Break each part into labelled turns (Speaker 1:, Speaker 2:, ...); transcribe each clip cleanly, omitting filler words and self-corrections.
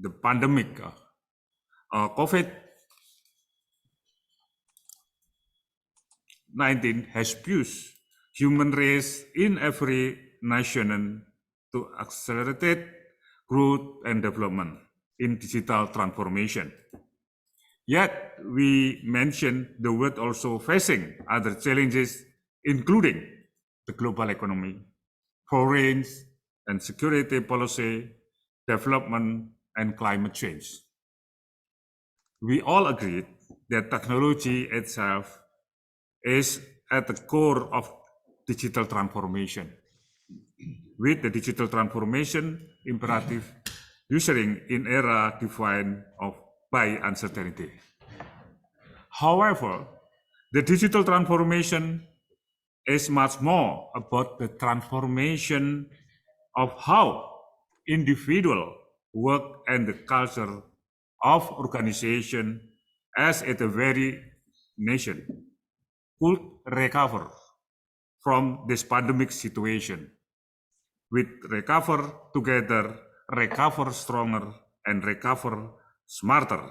Speaker 1: the pandemic, COVID-19 has pushed human race in every nation to accelerate growth and development in digital transformation. Yet, we mentioned the world also facing other challenges, including the global economy, foreign and security policy, development, and climate change. We all agreed that technology itself is at the core of digital transformation. With the digital transformation imperative ushering in era defined by uncertainty. However, the digital transformation is much more about the transformation of how individual work and the culture of organization as at the very nation could recover from this pandemic situation. With recover together, recover stronger, and recover smarter.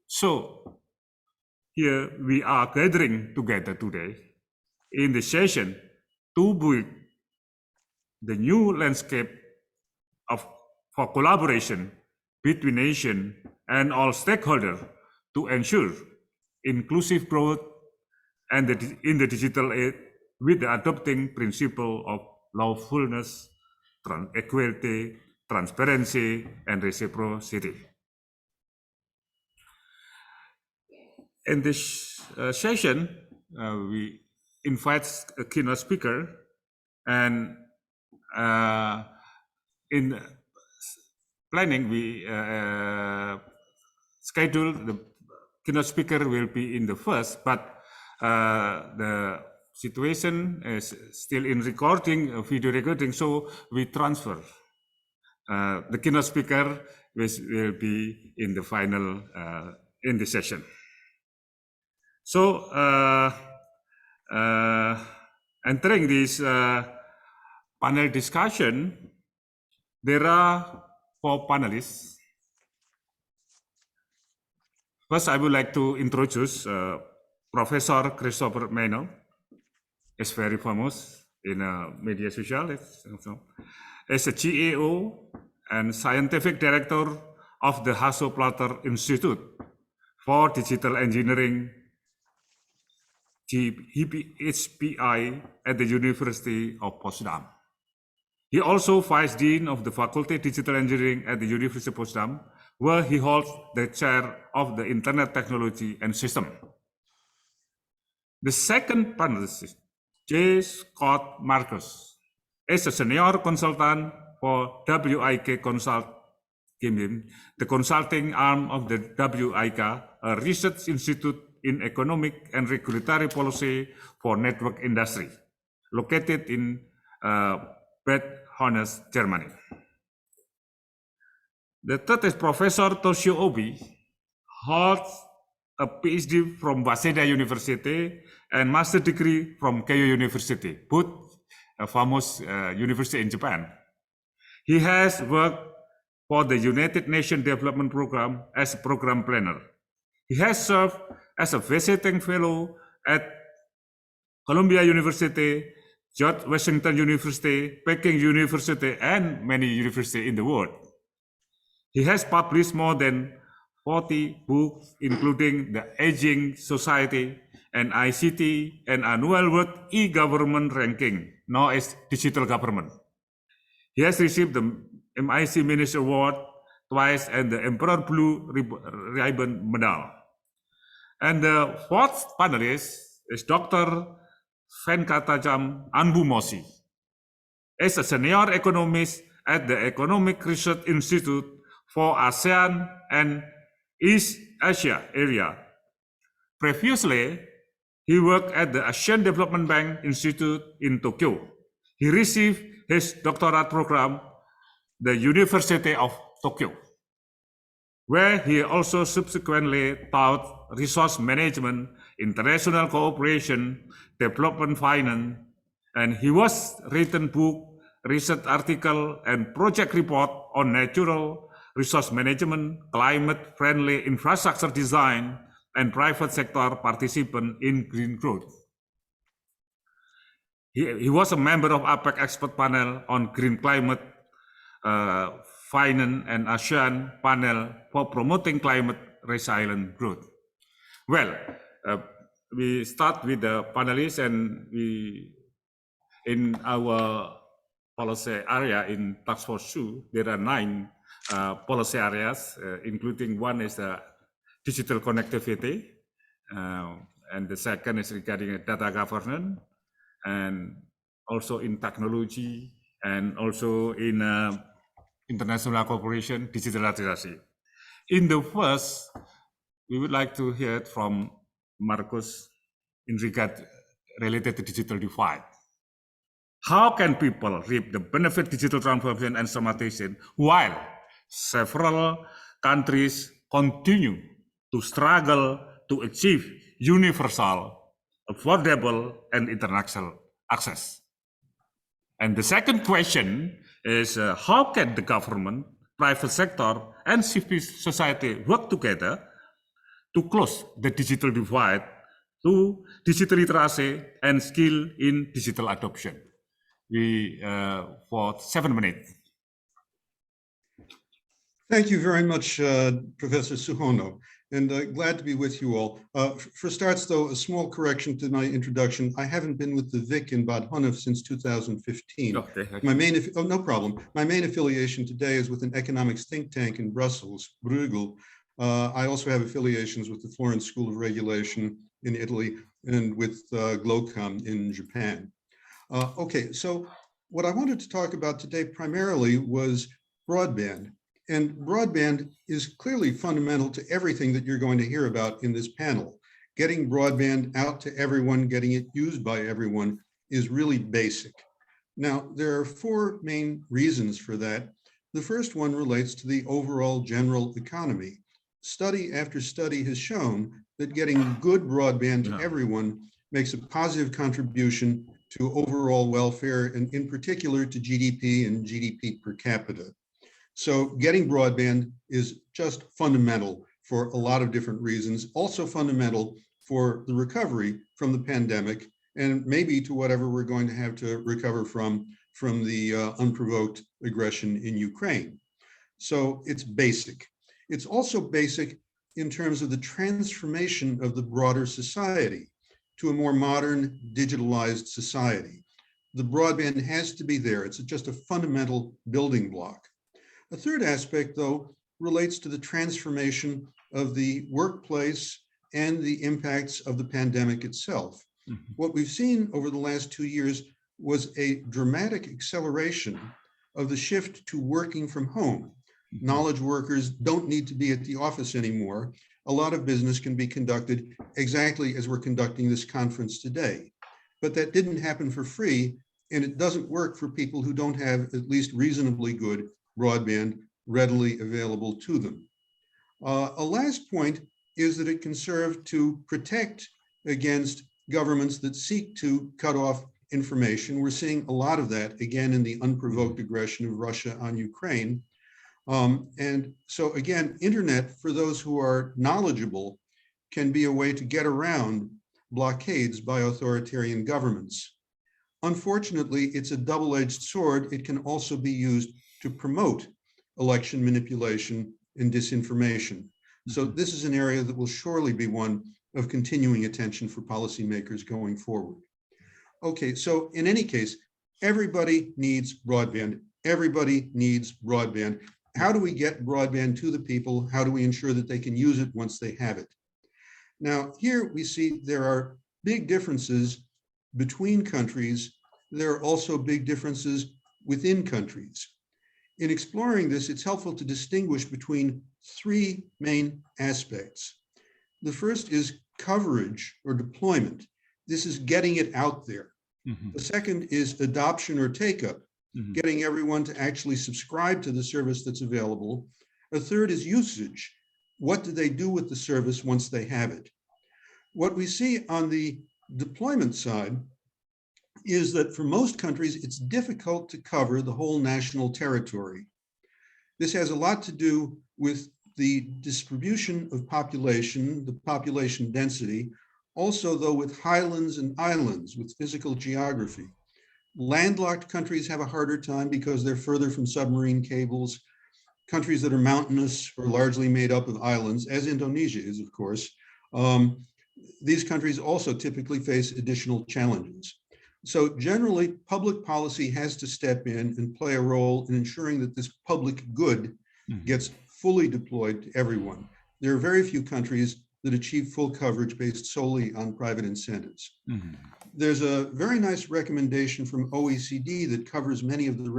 Speaker 1: So, here we are gathering together today in the session to build the new landscape for collaboration between nations and all stakeholders to ensure inclusive growth and in the digital age with the adopting principle of lawfulness, equality, transparency, and reciprocity. In this session, we invite a keynote speaker, and in planning, we schedule the keynote speaker will be in the first, but the situation is still in recording, video recording, so we transfer. The keynote speaker will be in the final, in the session. So, entering this panel discussion, there are 4 panelists. First, I would like to introduce Professor Christopher Maynard. Is very famous in media social. As a GAO and scientific director of the Harso Institute for Digital Engineering, HPI, at the University of Potsdam. He also Vice Dean of the Faculty of Digital Engineering at the University of Potsdam, where he holds the chair of the Internet Technology and System. The second panelist, J. Scott Marcus, is a senior consultant for WIK Consulting, the consulting arm of the WIK, a research institute in economic and regulatory policy for network industry, located in Bad Horns, Germany. The third is Professor Toshio Obi, holds a PhD from Waseda University and master degree from Keio University, both a famous university in Japan. He has worked for the United Nations Development Program as a program planner. He has served as a visiting fellow at Columbia University, George Washington University, Peking University, and many universities in the world. He has published more than 40 books, including The Aging Society and ICT, and annual World e-Government ranking, known as Digital Government. He has received the MIC Minister Award twice and the Emperor Blue Ribbon Medal. And the fourth panelist is Dr. Venkatajam Anbumosi. As a senior economist at the Economic Research Institute for ASEAN and East Asia area. Previously, he worked at the Asian Development Bank Institute in Tokyo. He received his doctorate program, the University of Tokyo, where he also subsequently taught resource management, international cooperation, development finance, and he was written book, research article, and project report on natural resource management, climate-friendly infrastructure design, and private sector participation in green growth. He was a member of APEC expert panel on green climate finance and ASEAN panel for promoting climate resilient growth. Well, we start with the panelists, and we, in our policy area in Task Force 2, there are 9 policy areas, including one is the digital connectivity, and the second is regarding data governance, and also in technology, and also in international cooperation, digitalization. In the first, we would like to hear it from Marcus in regard related to digital divide. How can people reap the benefit digital transformation and smartization while several countries continue to struggle to achieve universal, affordable, and international access? And the second question is how can the government, private sector, and civil society work together to close the digital divide through digital literacy and skill in digital adoption? We for 7 minutes.
Speaker 2: Thank you very much, Professor Suhono, and glad to be with you all. For starts, though, a small correction to my introduction. I haven't been with the VIC in Bad Honnef since 2015.
Speaker 1: Okay.
Speaker 2: My main, no problem. My main affiliation today is with an economics think tank in Brussels, Bruegel. I also have affiliations with the Florence School of Regulation in Italy and with Glocom in Japan. Okay, so what I wanted to talk about today primarily was broadband. And broadband is clearly fundamental to everything that you're going to hear about in this panel. Getting broadband out to everyone, getting it used by everyone is really basic. Now, there are 4 main reasons for that. The first one relates to the overall general economy. Study after study has shown that getting good broadband to everyone makes a positive contribution to overall welfare, and in particular to GDP and GDP per capita. So getting broadband is just fundamental for a lot of different reasons, also fundamental for the recovery from the pandemic, and maybe to whatever we're going to have to recover from the unprovoked aggression in Ukraine. So it's basic. It's also basic in terms of the transformation of the broader society to a more modern, digitalized society. The broadband has to be there. It's just a fundamental building block. A third aspect, though, relates to the transformation of the workplace and the impacts of the pandemic itself. Mm-hmm. What we've seen over the last 2 years was a dramatic acceleration of the shift to working from home. Mm-hmm. Knowledge workers don't need to be at the office anymore. A lot of business can be conducted exactly as we're conducting this conference today. But that didn't happen for free, and it doesn't work for people who don't have at least reasonably good broadband readily available to them. A last point is that it can serve to protect against governments that seek to cut off information. We're seeing a lot of that, again, in the unprovoked aggression of Russia on Ukraine. And so again, internet, for those who are knowledgeable, can be a way to get around blockades by authoritarian governments. Unfortunately, it's a double-edged sword. It can also be used to promote election manipulation and disinformation. So this is an area that will surely be one of continuing attention for policymakers going forward. Okay, so in any case, everybody needs broadband. Everybody needs broadband. How do we get broadband to the people? How do we ensure that they can use it once they have it? Now, here we see there are big differences between countries. There are also big differences within countries. In exploring this, it's helpful to distinguish between 3 main aspects. The first is coverage or deployment. This is getting it out there. Mm-hmm. The second is adoption or take-up, getting everyone to actually subscribe to the service that's available. A third is usage. What do they do with the service once they have it? What we see on the deployment side is that for most countries, it's difficult to cover the whole national territory. This has a lot to do with the distribution of population, the population density, also though with highlands and islands, with physical geography. Landlocked countries have a harder time because they're further from submarine cables. Countries that are mountainous are largely made up of islands, as Indonesia is, of course. These countries also typically face additional challenges. So generally, public policy has to step in and play a role in ensuring that this public good gets fully deployed to everyone. There are very few countries that achieve full coverage based solely on private incentives. There's a very nice recommendation from OECD that covers many of the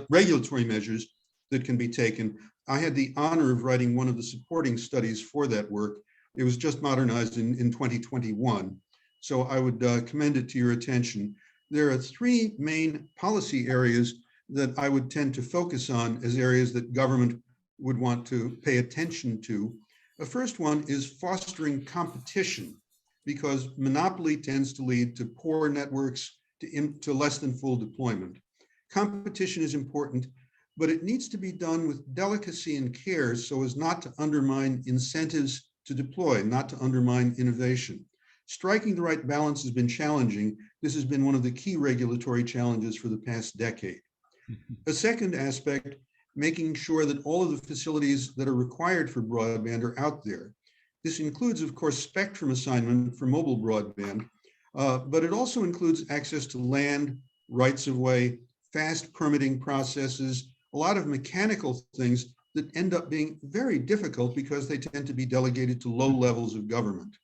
Speaker 2: regulatory measures that can be taken. I had the honor of writing one of the supporting studies for that work. It was just modernized in 2021. So I would commend it to your attention. There are three main policy areas that I would tend to focus on as areas that government would want to pay attention to. The first one is fostering competition, because monopoly tends to lead to poor networks, to less than full deployment. Competition is important, but it needs to be done with delicacy and care so as not to undermine incentives to deploy, not to undermine innovation. Striking the right balance has been challenging. This has been one of the key regulatory challenges for the past decade. A second aspect, making sure that all of the facilities that are required for broadband are out there. This includes, of course, spectrum assignment for mobile broadband, but it also includes access to land, rights of way, fast permitting processes, a lot of mechanical things that end up being very difficult because they tend to be delegated to low levels of government.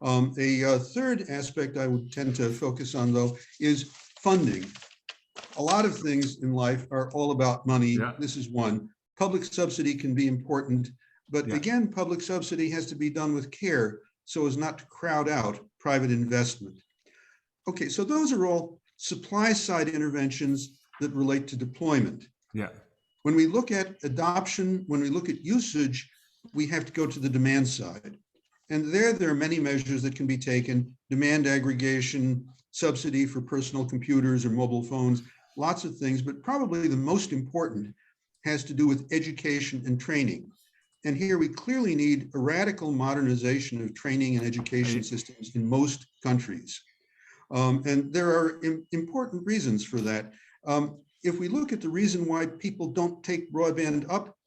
Speaker 2: A third aspect I would tend to focus on, though, is funding. A lot of things in life are all about money.
Speaker 1: Yeah.
Speaker 2: This is one. Public subsidy can be important, but again, public subsidy has to be done with care so as not to crowd out private investment. Okay, so those are all supply side interventions that relate to deployment.
Speaker 1: Yeah.
Speaker 2: When we look at adoption, when we look at usage, we have to go to the demand side. And there are many measures that can be taken: demand aggregation, subsidy for personal computers or mobile phones, lots of things, but probably the most important has to do with education and training. And here we clearly need a radical modernization of training and education systems in most countries. And there are important reasons for that. If we look at the reason why people don't take broadband up,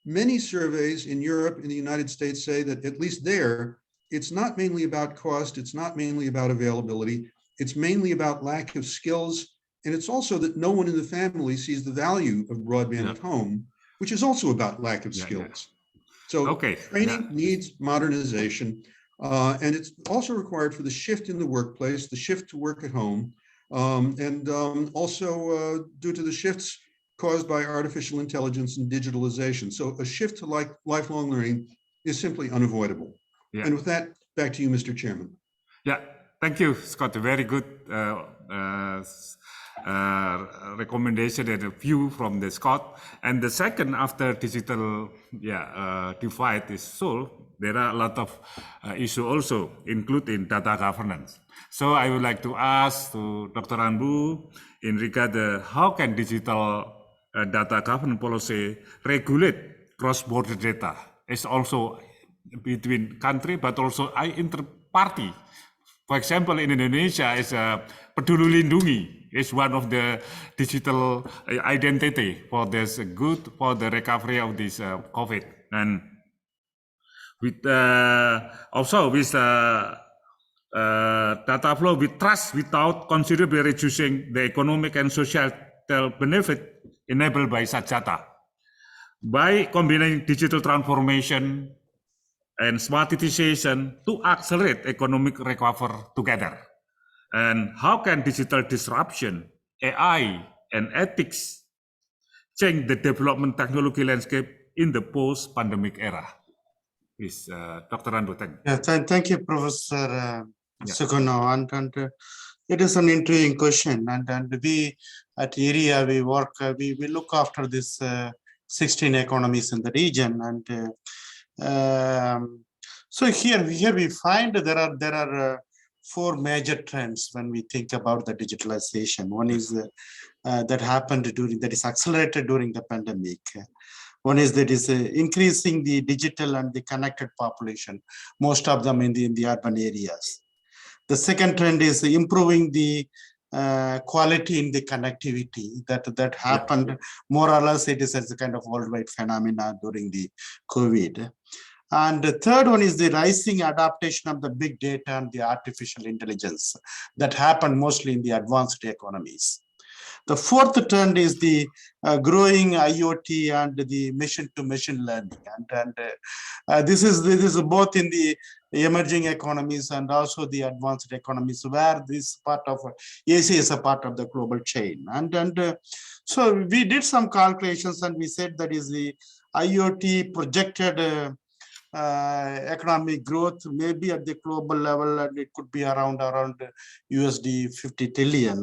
Speaker 2: many surveys in Europe and the United States say that at least there, it's not mainly about cost, it's not mainly about availability, it's mainly about lack of skills. And it's also that no one in the family sees the value of broadband at home, which is also about lack of skills. So training needs modernization. And it's also required for the shift in the workplace, the shift to work at home, and also due to the shifts caused by artificial intelligence and digitalization. So a shift to lifelong learning is simply unavoidable. And with that, back to you, Mr. Chairman.
Speaker 1: Yeah, thank you, Scott. A very good recommendation and a view from the Scott. And the second, after digital divide is solved, there are a lot of issues also, including data governance. So I would like to ask to Dr. Anbu in regard to how can digital data governance policy regulate cross-border data? It's also between country, but also inter-party. For example, in Indonesia, is Peduli Lindungi is one of the digital identity for this good for the recovery of this COVID, and with also with data flow with trust without considerably reducing the economic and social benefit enabled by such data. By combining digital transformation and smartization to accelerate economic recovery together. And how can digital disruption, AI, and ethics change the development technology landscape in the post-pandemic era? Is Dr. Andu, thank you.
Speaker 3: Yeah, thank you, Professor Suhono. And it is an intriguing question. And we at IRIA, we work, we look after this 16 economies in the region. And so here we find there are four major trends when we think about the digitalization. One is that happened that is accelerated during the pandemic. One is that is increasing the digital and the connected population, most of them in the urban areas. The second trend is improving the quality in the connectivity that happened more or less. It is as a kind of worldwide phenomena during the COVID. And the third one is the rising adaptation of the big data and the artificial intelligence that happened mostly in the advanced economies. The fourth trend is the growing IoT and the machine-to-machine learning, and this is both in the emerging economies and also the advanced economies, where this part of AC is a part of the global chain. So we did some calculations, and we said that is the IoT projected economic growth maybe at the global level, and it could be around USD 50 trillion,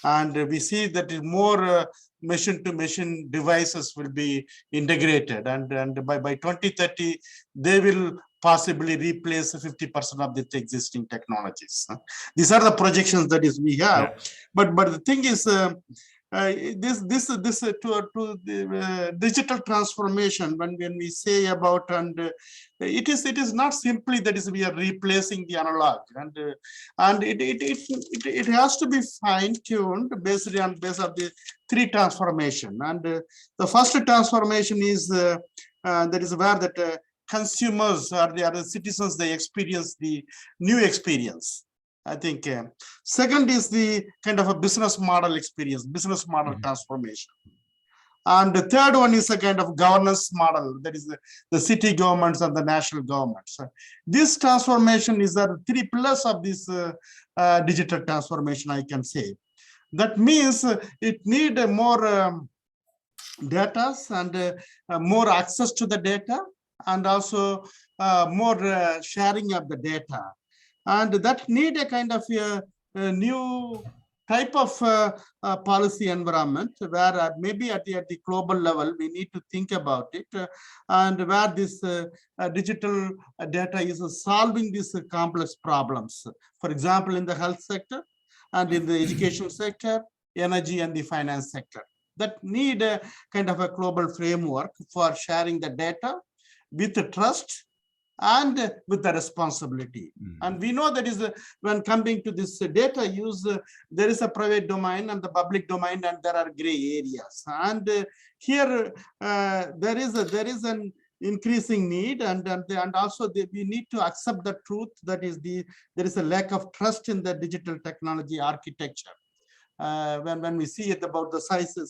Speaker 3: and we see that more machine-to-machine devices will be integrated, and by 2030 they will possibly replace 50% of the existing technologies. These are the projections that is we have, but the thing is, this to the digital transformation, when we say about, and it is not simply that is we are replacing the analog, and it has to be fine-tuned based on the three transformation. And the first transformation is that is where that consumers or the other citizens, they experience the new experience. I think second is the kind of a business model experience, business model transformation. And the third one is a kind of governance model, that is the city governments and the national governments. This transformation is the 3 pillars of this digital transformation, I can say. That means it need more data and more access to the data, and also more sharing of the data. And that need a kind of a new type of policy environment, where maybe at the global level we need to think about it, and where this digital data is solving these complex problems. For example, in the health sector and in the education sector, energy and the finance sector, that need a kind of a global framework for sharing the data with the trust and with the responsibility. And we know that is when coming to this data use, there is a private domain and the public domain, and there are gray areas. And here there is an increasing need, and also we need to accept the truth that is there is a lack of trust in the digital technology architecture. When we see it about the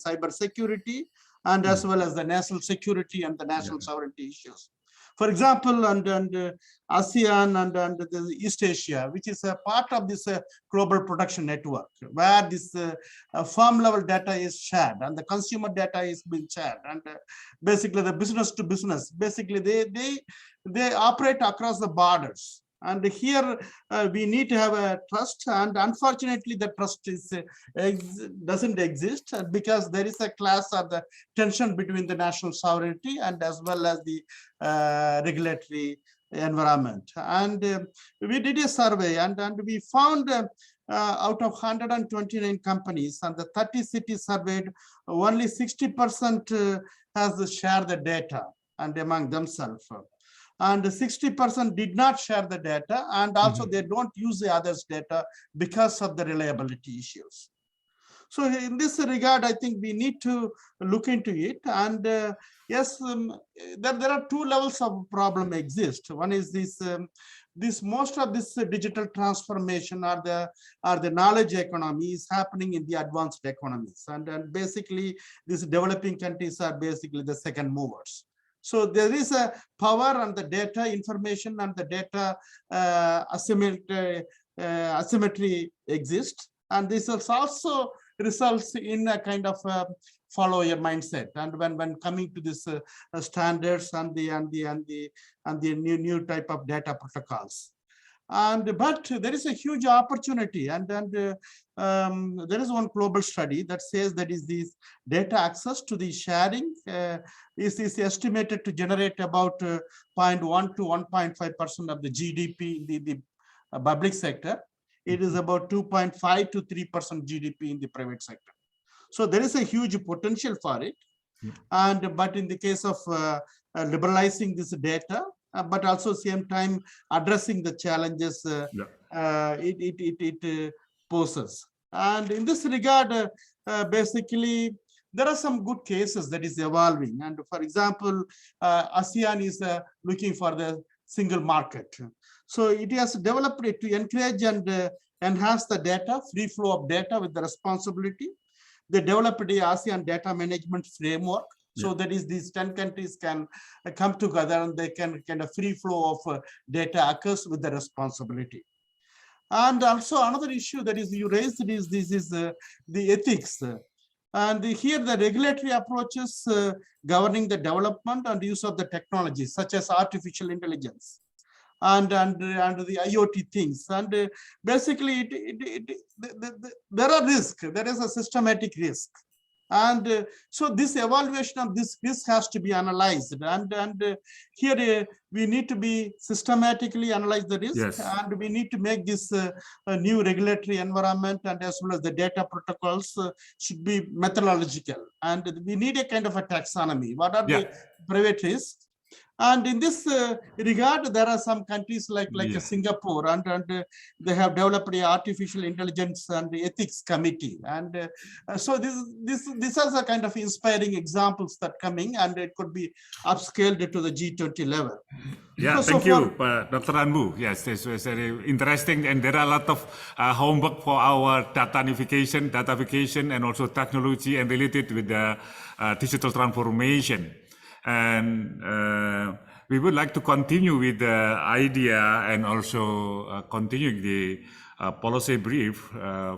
Speaker 3: cyber security, and as well as the national security and the national sovereignty issues. For example, and ASEAN and the East Asia, which is a part of this global production network, where this farm level data is shared and the consumer data is being shared, and basically the business to business, basically they operate across the borders. And here we need to have a trust, and unfortunately the trust doesn't exist, because there is a clash of the tension between the national sovereignty and as well as the regulatory environment. And we did a survey, and we found out of 129 companies and the 30 cities surveyed, only 60% has shared the data and among themselves. And 60% did not share the data, and also they don't use the others' data because of the reliability issues. So in this regard, I think we need to look into it. And yes, there are two levels of problem exist. One is this most of this digital transformation or the knowledge economy is happening in the advanced economies, and basically these developing countries are basically the second movers. So there is a power on the data information, and the data asymmetry exists, and this also results in a kind of follower mindset. And when coming to this standards and the new type of data protocols. But there is a huge opportunity, and there is one global study that says that is this data access to the sharing is estimated to generate about 0.1 to 1.5% of the GDP in the public sector. It is about 2.5 to 3% GDP in the private sector. So there is a huge potential for it. But in the case of liberalizing this data, but also same time addressing the challenges it poses. And in this regard, basically, there are some good cases that is evolving. And for example, ASEAN is looking for the single market. So it has developed it to encourage and enhance the data, free flow of data with the responsibility. They developed the ASEAN data management framework. So that is these 10 countries can come together and they can kind of free flow of data occurs with the responsibility. And also another issue that is you raised is the ethics. And here the regulatory approaches governing the development and use of the technology such as artificial intelligence and the IoT things. And basically there are risks. There is a systematic risk. And so this evaluation of this risk has to be analyzed. And here we need to be systematically analyze the risk, and we need to make this a new regulatory environment, and as well as the data protocols should be methodological. And we need a kind of a taxonomy. What are the private risks? And in this regard, there are some countries like Singapore, and they have developed the artificial intelligence and the ethics committee. And so these are the kind of inspiring examples that coming, and it could be upscaled to the G20 level.
Speaker 1: Yeah, thank you, Dr. Anbu. Yes, this was very interesting, and there are a lot of homework for our datafication, and also technology and related with the digital transformation. And we would like to continue with the idea and also continuing the policy brief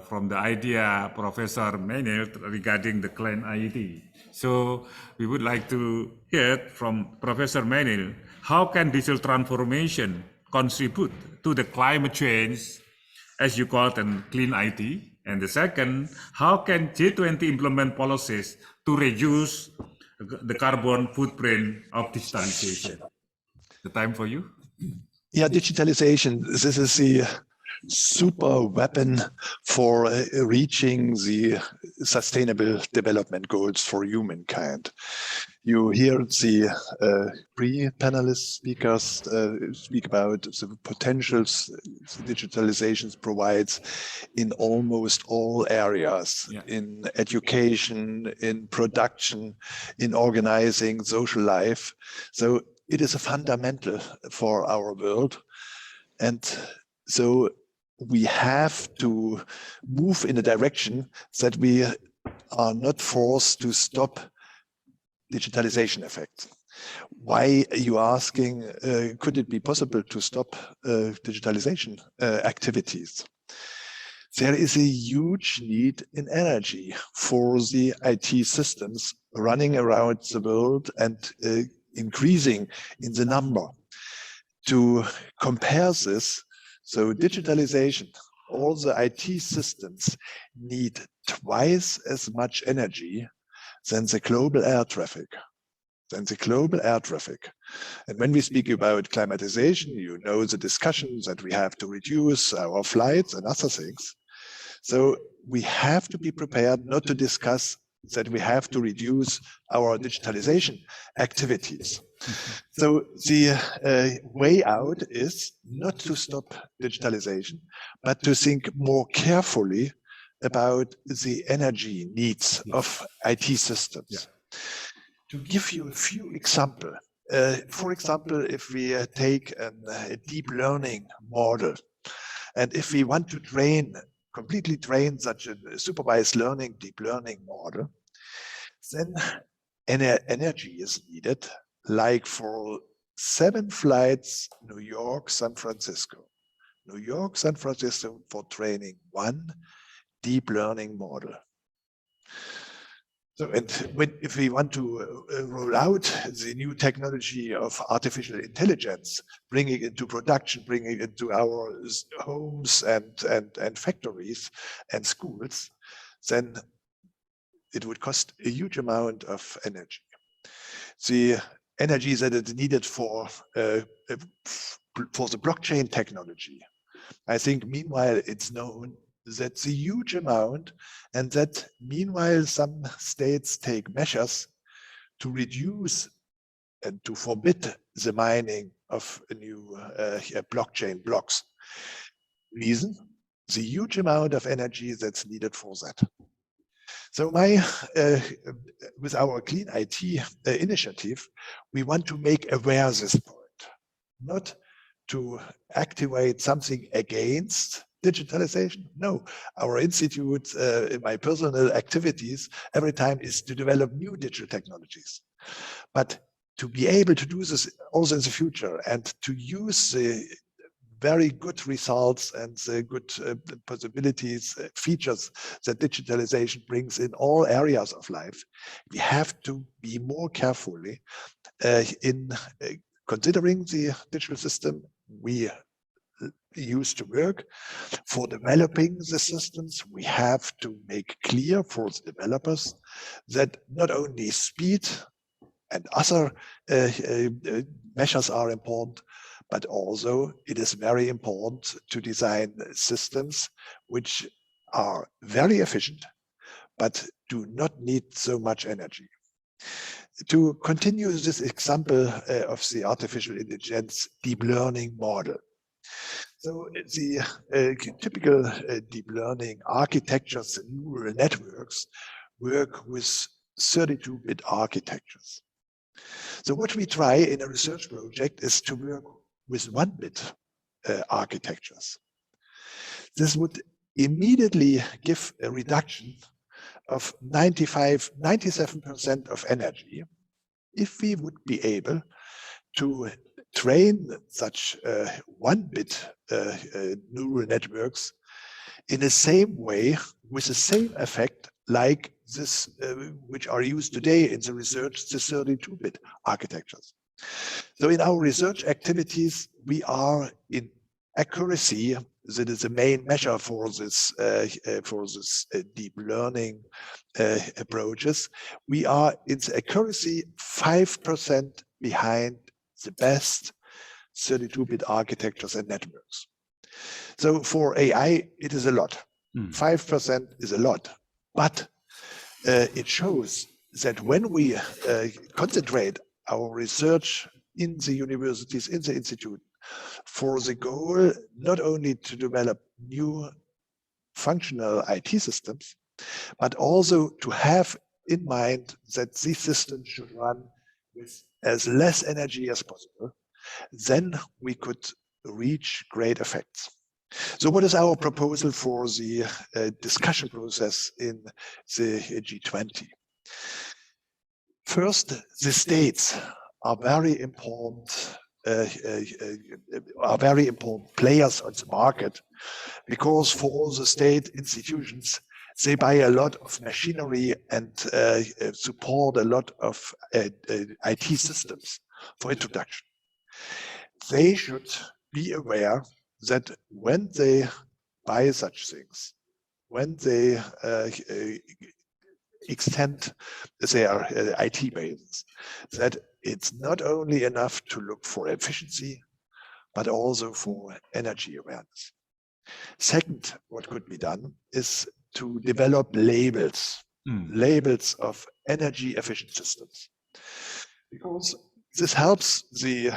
Speaker 1: from the idea Professor Maynard regarding the clean IT. So we would like to hear from Professor Maynard, how can digital transformation contribute to the climate change, as you call it, and clean IT? And the second, how can G20 implement policies to reduce the carbon footprint of digitalization? The time for you.
Speaker 4: Yeah, digitalization, this is the super weapon for reaching the sustainable development goals for humankind. You hear the pre-panelist speakers speak about the potentials digitalization provides in almost all areas, in education, in production, in organizing social life. So it is a fundamental for our world. And so we have to move in a direction that we are not forced to stop digitalization effect. Why are you asking, could it be possible to stop digitalization activities? There is a huge need in energy for the IT systems running around the world and increasing in the number. To compare this, so digitalization, all the IT systems need twice as much energy than the global air traffic. And when we speak about climatization, you know the discussions that we have to reduce our flights and other things. So we have to be prepared not to discuss that we have to reduce our digitalization activities. So the way out is not to stop digitalization, but to think more carefully about the energy needs of IT systems. To give you a few examples, for example, if we take a deep learning model, and if we want to completely train such a supervised learning, deep learning model, then energy is needed, like for 7 flights, New York, San Francisco. New York, San Francisco for training 1 deep learning model. So, and if we want to roll out the new technology of artificial intelligence, bring it into production, bring it into our homes and factories and schools, then it would cost a huge amount of energy. The energy that is needed for the blockchain technology, I think meanwhile it's known that's a huge amount, and that meanwhile some states take measures to reduce and to forbid the mining of new blockchain blocks. Reason? The huge amount of energy that's needed for that. So with our Clean IT initiative, we want to make aware this point, not to activate something against digitalization. No, our institute, my personal activities every time is to develop new digital technologies. But to be able to do this also in the future and to use the very good results and the good possibilities, features that digitalization brings in all areas of life, we have to be more carefully in considering the digital system we use to work. For developing the systems, we have to make clear for the developers that not only speed and other measures are important, but also it is very important to design systems which are very efficient, but do not need so much energy. To continue this example of the artificial intelligence deep learning model. So the typical deep learning architectures and neural networks work with 32-bit architectures. So what we try in a research project is to work with 1-bit architectures. This would immediately give a reduction of 97% of energy if we would be able to train such 1-bit neural networks in the same way with the same effect like this, which are used today in the research, the 32-bit architectures. So in our research activities, we are in accuracy, that is the main measure for this deep learning approaches. We are in the accuracy 5% behind the best 32-bit architectures and networks. So for AI, it is a lot. 5% is a lot, but it shows that when we concentrate our research in the universities, in the institute, for the goal not only to develop new functional IT systems, but also to have in mind that these systems should run with as less energy as possible, then we could reach great effects. So what is our proposal for the discussion process in the G20? First, the states are very important players on the market, because for all the state institutions, they buy a lot of machinery and support a lot of IT systems for introduction. They should be aware that when they buy such things, when they extend their IT bases, that it's not only enough to look for efficiency, but also for energy awareness. Second, what could be done is to develop labels, labels of energy efficient systems, because this helps the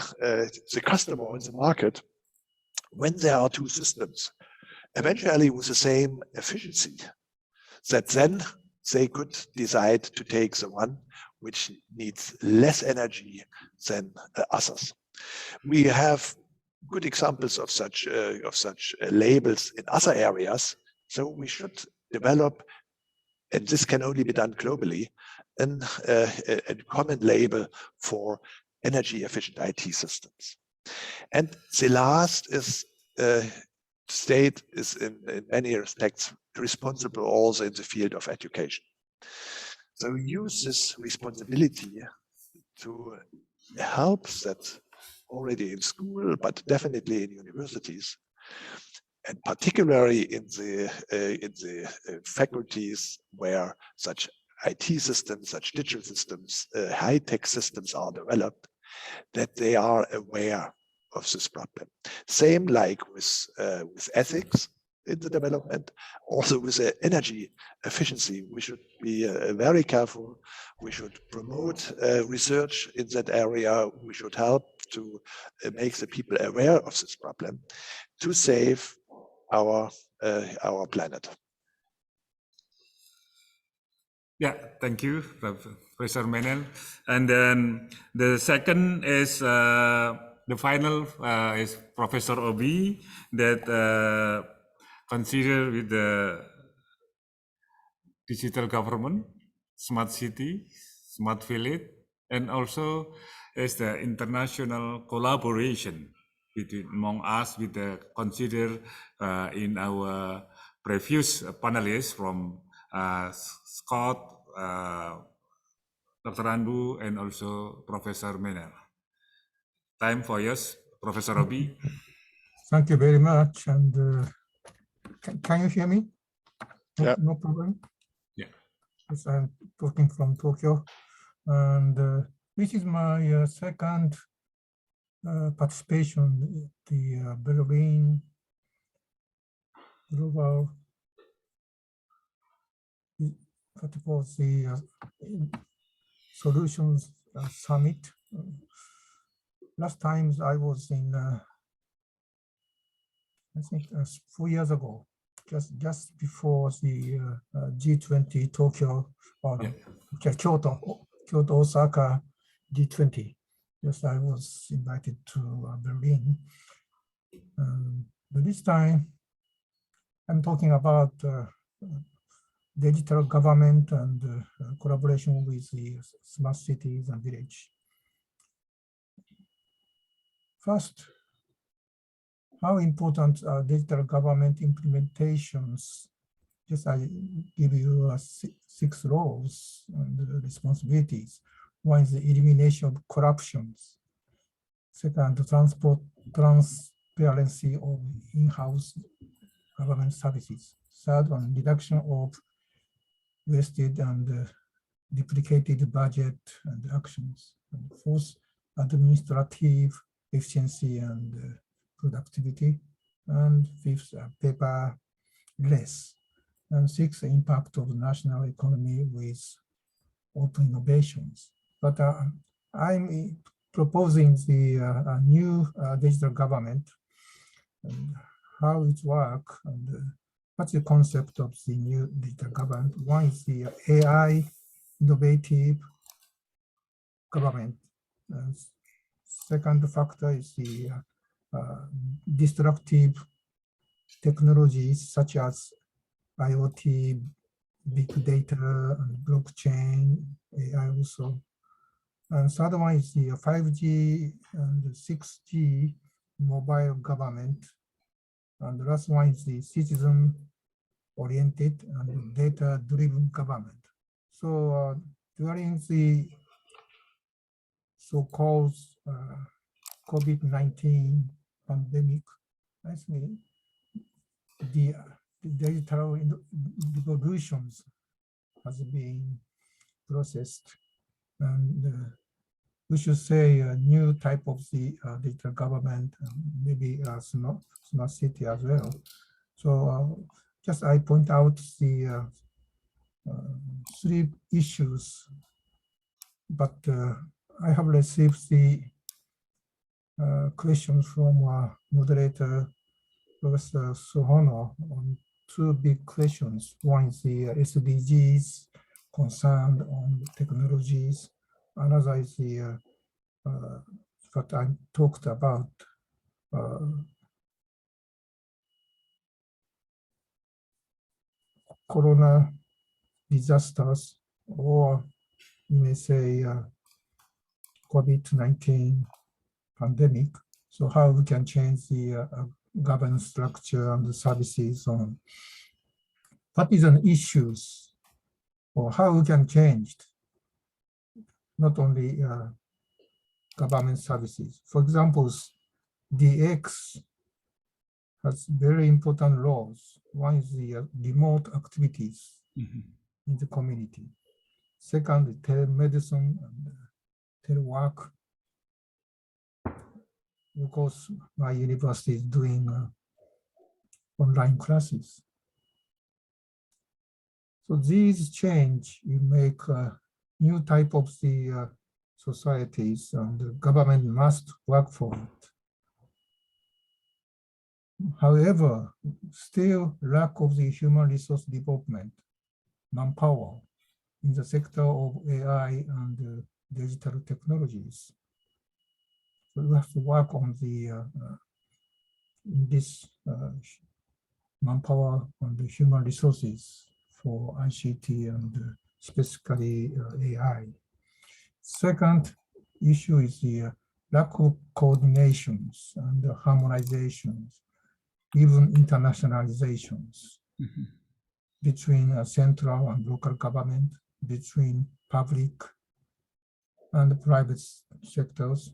Speaker 4: customer in the market when there are two systems, eventually with the same efficiency, that then they could decide to take the one which needs less energy than others. We have good examples of such labels in other areas, so we should develop, and this can only be done globally, a common label for energy efficient IT systems. And the last is state is in many respects responsible also in the field of education. So use this responsibility to help that already in school, but definitely in universities, and particularly in the faculties where such IT systems, such digital systems, high-tech systems are developed, that they are aware of this problem. Same like with ethics. in the development. Also with the energy efficiency, we should be very careful. We should promote research in that area. We should help to make the people aware of this problem to save our planet.
Speaker 1: Yeah, thank you, Professor Maynard. And then the second is the final is Professor Obi that consider with the digital government, smart city, smart village, and also is the international collaboration between among us with the consider in our previous panelists from Scott, Dr. Andu, and also Professor Maynard. Time for yes, Professor Obi.
Speaker 5: Thank you very much. And can you hear me?
Speaker 4: Yeah.
Speaker 5: No problem.
Speaker 1: Yeah.
Speaker 5: Yes, I'm talking from Tokyo. And this is my second participation in the Berlin Global, what was the Solutions Summit. Last time I was in, I think 4 years ago, just before the G20 Tokyo, or Kyoto, Osaka G20. Yes, I was invited to Berlin. But this time, I'm talking about digital government and collaboration with the smart cities and village. First, how important are digital government implementations? Just I give you 6 roles and responsibilities. One is the elimination of corruptions. Second, transparency of in-house government services. Third one, reduction of wasted and duplicated budget and actions. And fourth, administrative efficiency and productivity. And fifth, paperless. And sixth, impact of the national economy with open innovations. But I'm proposing the new digital government and how it works and what's the concept of the new digital government. One is the AI innovative government. Second factor is the disruptive technologies such as IoT, big data, and blockchain, AI also. And third one is the 5G and 6G mobile government. And the last one is the citizen-oriented and data-driven government. So during the so-called COVID-19 pandemic, I think the digital revolutions has been processed, and we should say a new type of the digital government, maybe smart city as well. So just I point out the 3 issues, but I have received the questions from moderator Professor Suhono on 2 big questions. One is the SDGs concerned on technologies. Another is the what I talked about corona disasters, or you may say COVID-19 pandemic. So how we can change the governance structure and the services on what is an issues, or how we can change not only government services. For example, DX has very important roles. One is the remote activities in the community. Second, telemedicine and telework. Of course, my university is doing online classes. So these change will make a new type of the societies, and the government must work for it. However, still lack of the human resource development, manpower in the sector of AI and digital technologies. So we have to work on the this manpower and the human resources for ICT and specifically AI. Second issue is the lack of coordinations and harmonizations, even internationalizations between central and local government, between public and private sectors,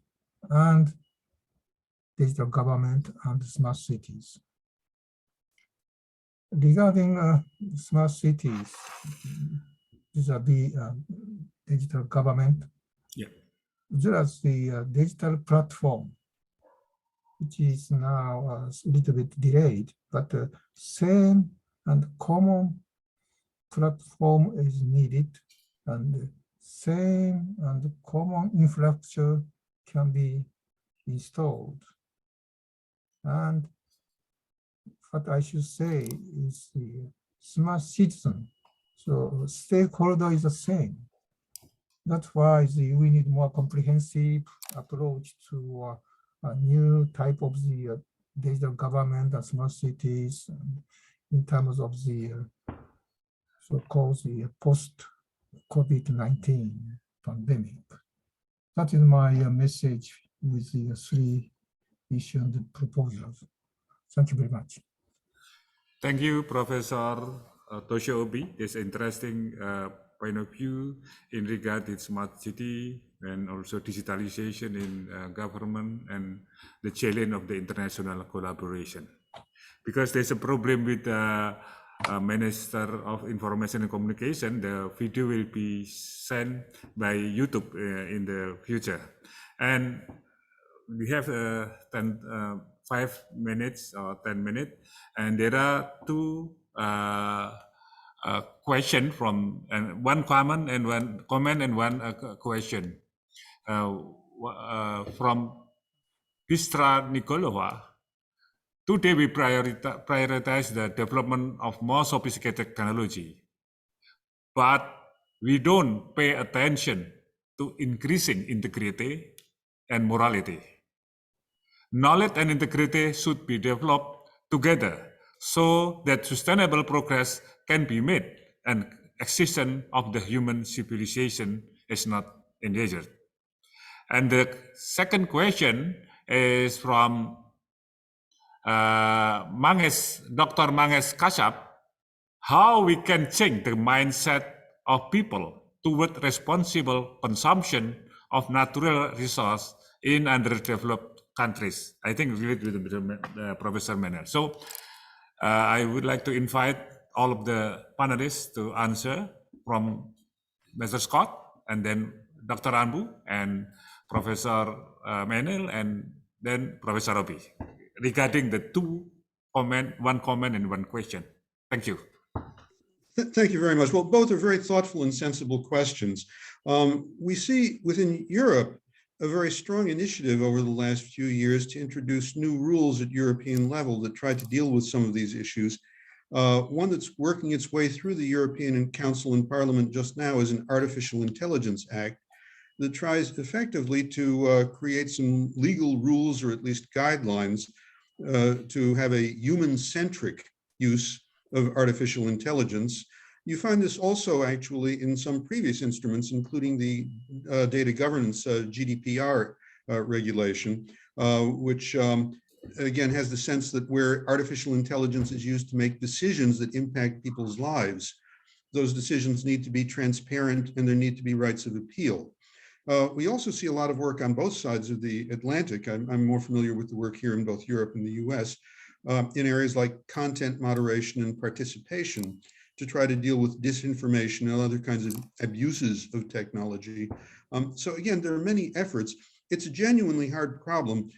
Speaker 5: and digital government and smart cities. Regarding smart cities, vis-a-vis digital government, there is the digital platform, which is now a little bit delayed, but the same and common platform is needed, and the same and common infrastructure can be installed. And what I should say is the smart citizen. So stakeholder is the same. That's why we need more comprehensive approach to a new type of the digital government and smart cities, and in terms of the so-called the post-COVID-19 pandemic. That is my message with the three issues and proposals. Thank you very much.
Speaker 1: Thank you, Professor Toshio Obi. This interesting point of view in regard to smart city and also digitalization in government and the challenge of the international collaboration. Because there's a problem with the Minister of Information and Communication, the video will be sent by YouTube in the future. And we have 5 minutes or 10 minutes, and there are two question from, and one comment and one question from Bistra Nikolova. Today we prioritize the development of more sophisticated technology, but we don't pay attention to increasing integrity and morality. Knowledge and integrity should be developed together so that sustainable progress can be made and existence of the human civilization is not endangered. And the second question is from Dr. Mangesh Kashyap, how we can change the mindset of people toward responsible consumption of natural resources in underdeveloped countries. I think related with Professor Maynard. So I would like to invite all of the panelists to answer, from Mr. Scott, and then Dr. Anbu, and Professor Maynard, and then Professor Obi, regarding the one comment and one question. Thank you.
Speaker 2: Thank you very much. Well, both are very thoughtful and sensible questions. We see within Europe a very strong initiative over the last few years to introduce new rules at European level that try to deal with some of these issues. One that's working its way through the European Council and Parliament just now is an Artificial Intelligence Act that tries effectively to create some legal rules, or at least guidelines, to have a human-centric use of artificial intelligence. You find this also actually in some previous instruments, including the data governance GDPR regulation, which again has the sense that where artificial intelligence is used to make decisions that impact people's lives, those decisions need to be transparent and there need to be rights of appeal. We also see a lot of work on both sides of the Atlantic. I'm more familiar with the work here in both Europe and the US, in areas like content moderation and participation, to try to deal with disinformation and other kinds of abuses of technology. So again, there are many efforts. it's a genuinely hard problem.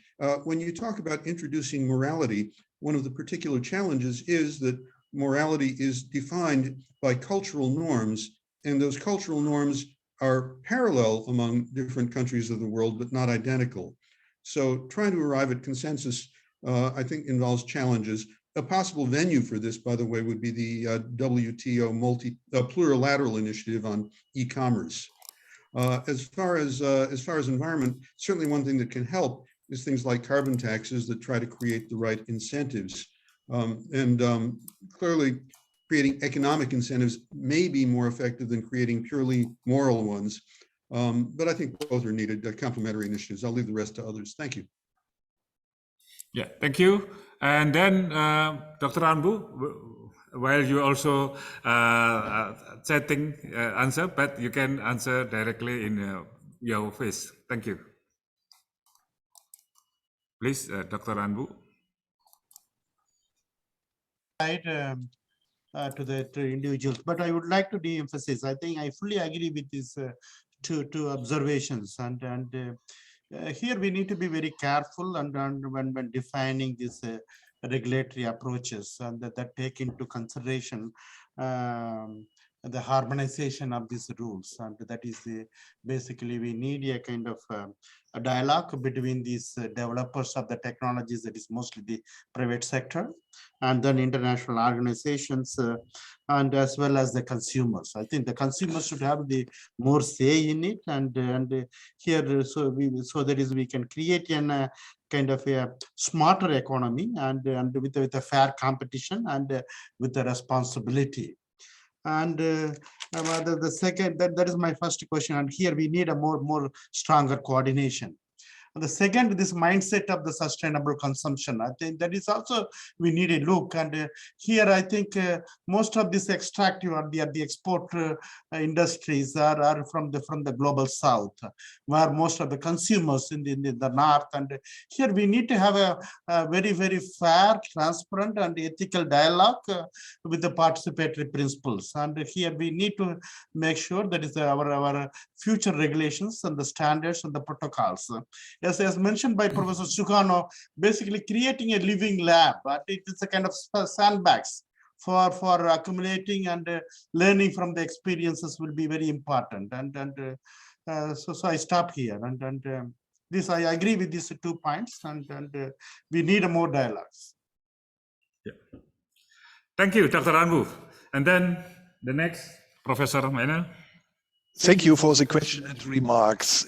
Speaker 2: When you talk about introducing morality, one of the particular challenges is that morality is defined by cultural norms, and those cultural norms are parallel among different countries of the world, but not identical. So trying to arrive at consensus, I think, involves challenges. A possible venue for this, by the way, would be the WTO plurilateral initiative on e-commerce. As far as environment, certainly one thing that can help is things like carbon taxes that try to create the right incentives. Clearly, creating economic incentives may be more effective than creating purely moral ones. But I think both are needed, complementary initiatives. I'll leave the rest to others. Thank you.
Speaker 1: Yeah, thank you. And then Dr. Anbu, while you also chatting answer, but you can answer directly in your face. Thank you. Please, Dr. Anbu.
Speaker 3: Right, to the individuals, but I would like to de-emphasize. I think I fully agree with these two observations, and here we need to be very careful and when defining these regulatory approaches, and that take into consideration the harmonization of these rules, and that is basically we need a kind of a dialogue between these developers of the technologies, that is mostly the private sector, and then international organizations, and as well as the consumers. I think the consumers should have the more say in it, and here so that is we can create an kind of a smarter economy, and with a fair competition, and with the responsibility. And the second, that is my first question, and here we need a more stronger coordination. And the second, this mindset of the sustainable consumption, I think that is also we need a look. And here I think most of this extractive or the export industries are from the global south, where most of the consumers in the north. And here we need to have a very fair, transparent, and ethical dialogue with the participatory principles. And here we need to make sure that is our future regulations and the standards and the protocols. As mentioned by Professor Suhono, basically creating a living lab, but it is a kind of sandbags for accumulating and learning from the experiences will be very important. And so I stop here. And this I agree with these 2 points, and we need a more dialogues.
Speaker 1: Yeah. Thank you, Dr. Anbu. And then the next, Professor Maynard.
Speaker 4: Thank you for the question and remarks.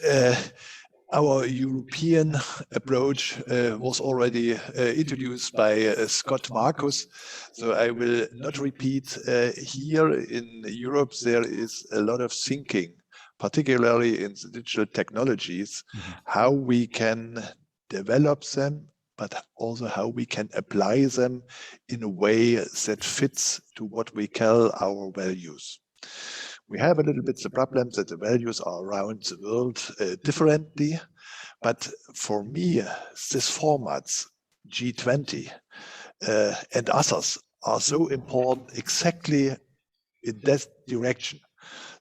Speaker 4: Our European approach was already introduced by Scott Marcus, so I will not repeat. Here in Europe, there is a lot of thinking, particularly in the digital technologies, how we can develop them, but also how we can apply them in a way that fits to what we call our values. We have a little bit the problem that the values are around the world differently, but for me, these formats, G20 and others, are so important exactly in that direction,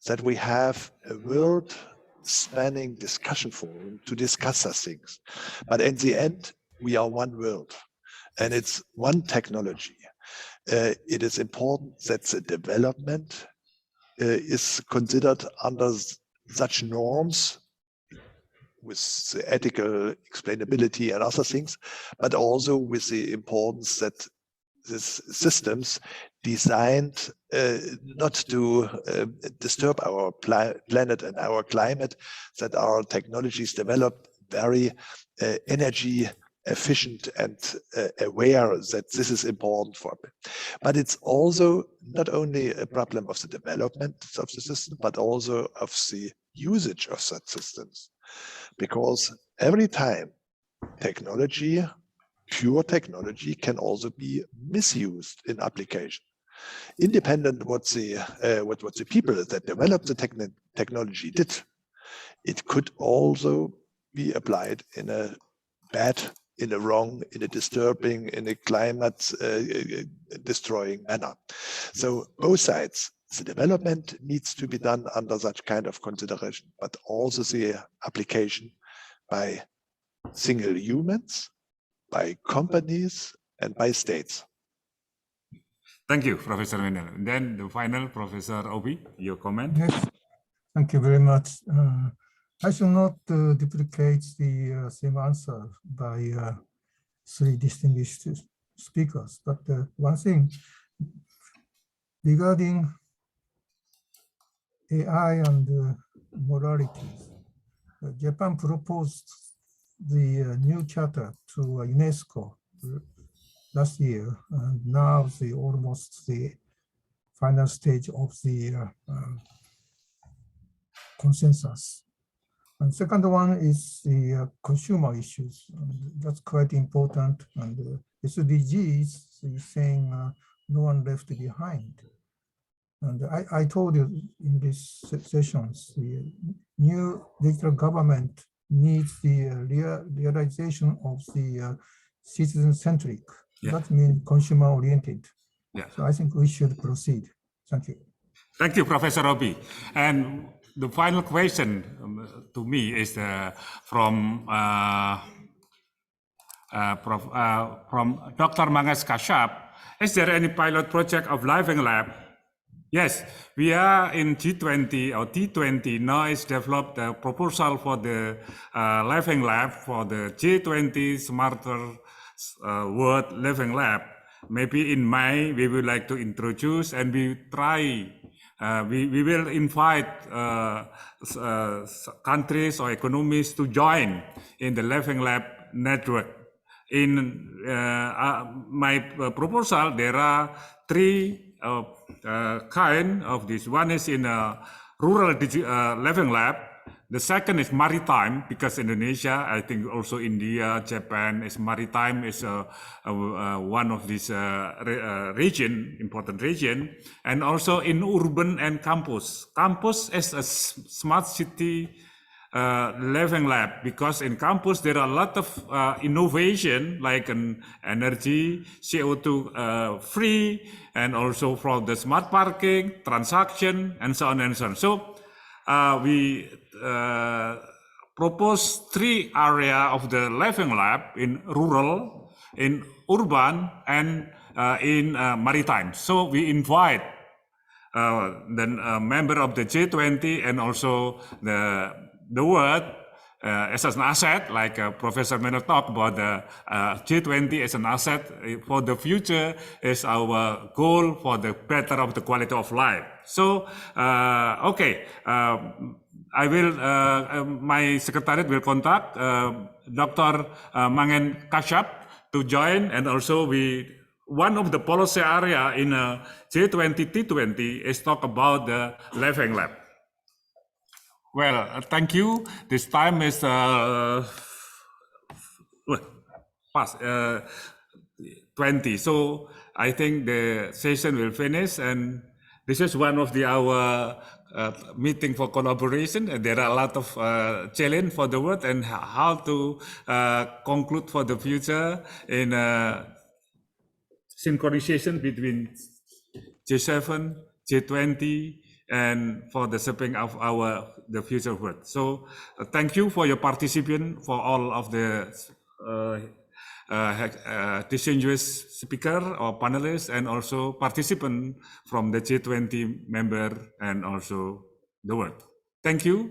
Speaker 4: that we have a world-spanning discussion forum to discuss those things. But in the end, we are one world, and it's one technology. It is important that the development is considered under such norms with the ethical explainability and other things, but also with the importance that these systems designed not to disturb our planet and our climate, that our technologies developed very energy efficient and aware that this is important for them. But it's also not only a problem of the development of the system, but also of the usage of such systems. Because every time technology, pure technology, can also be misused in application. Independent what the people that developed the technology did, it could also be applied in a bad, in a wrong, in a disturbing, in a climate destroying manner. So both sides, the development needs to be done under such kind of consideration, but also the application by single humans, by companies, and by states.
Speaker 1: Thank you, Professor Maynard. And then the final, Professor Obi, your comment.
Speaker 5: Yes, thank you very much. I should not duplicate the same answer by three distinguished speakers, but one thing regarding AI and moralities, Japan proposed the new charter to UNESCO last year, and now almost the final stage of the consensus. And second one is the consumer issues. That's quite important. And SDGs is saying no one left behind. And I told you in these sessions, the new digital government needs the realization of the citizen-centric.
Speaker 1: Yeah.
Speaker 5: That means consumer-oriented.
Speaker 1: Yeah.
Speaker 5: So I think we should proceed. Thank you.
Speaker 1: Thank you, Professor Obi. And the final question to me is from Dr. Mangesh Kashyap. Is there any pilot project of Living Lab? Yes, we are in G20 or T20 now is developed a proposal for the Living Lab for the G20 Smarter World Living Lab. Maybe in May we would like to introduce and we try. We will invite countries or economies to join in the Living Lab network. In my proposal, there are three kind of this. One is in a rural Living Lab. The second is maritime, because Indonesia, I think also India, Japan is maritime is one of these important region, and also in urban and campus. Campus is a smart city Living Lab, because in campus there are a lot of innovation like an energy, CO2 free, and also from the smart parking, transaction, and so on and so on. So we propose three areas of the Living Lab in rural, in urban, and in maritime. So we invite the member of the G20 and also the world as an asset, like Professor Maynard talked about the G20 as an asset for the future is our goal for the better of the quality of life. So, okay, I will, my secretariat will contact Dr. Mangesh Kashyap to join, and also one of the policy area in G20, T20 is talk about the Living Lab. Well, thank you. This time is past 20. So I think the session will finish, and this is one of our meeting for collaboration. And there are a lot of challenge for the world and how to conclude for the future in synchronization between G7, G20, and for the shaping of the future world. So thank you for your participation, for all of the distinguished speaker or panelists, and also participant from the G20 member and also the world. Thank you.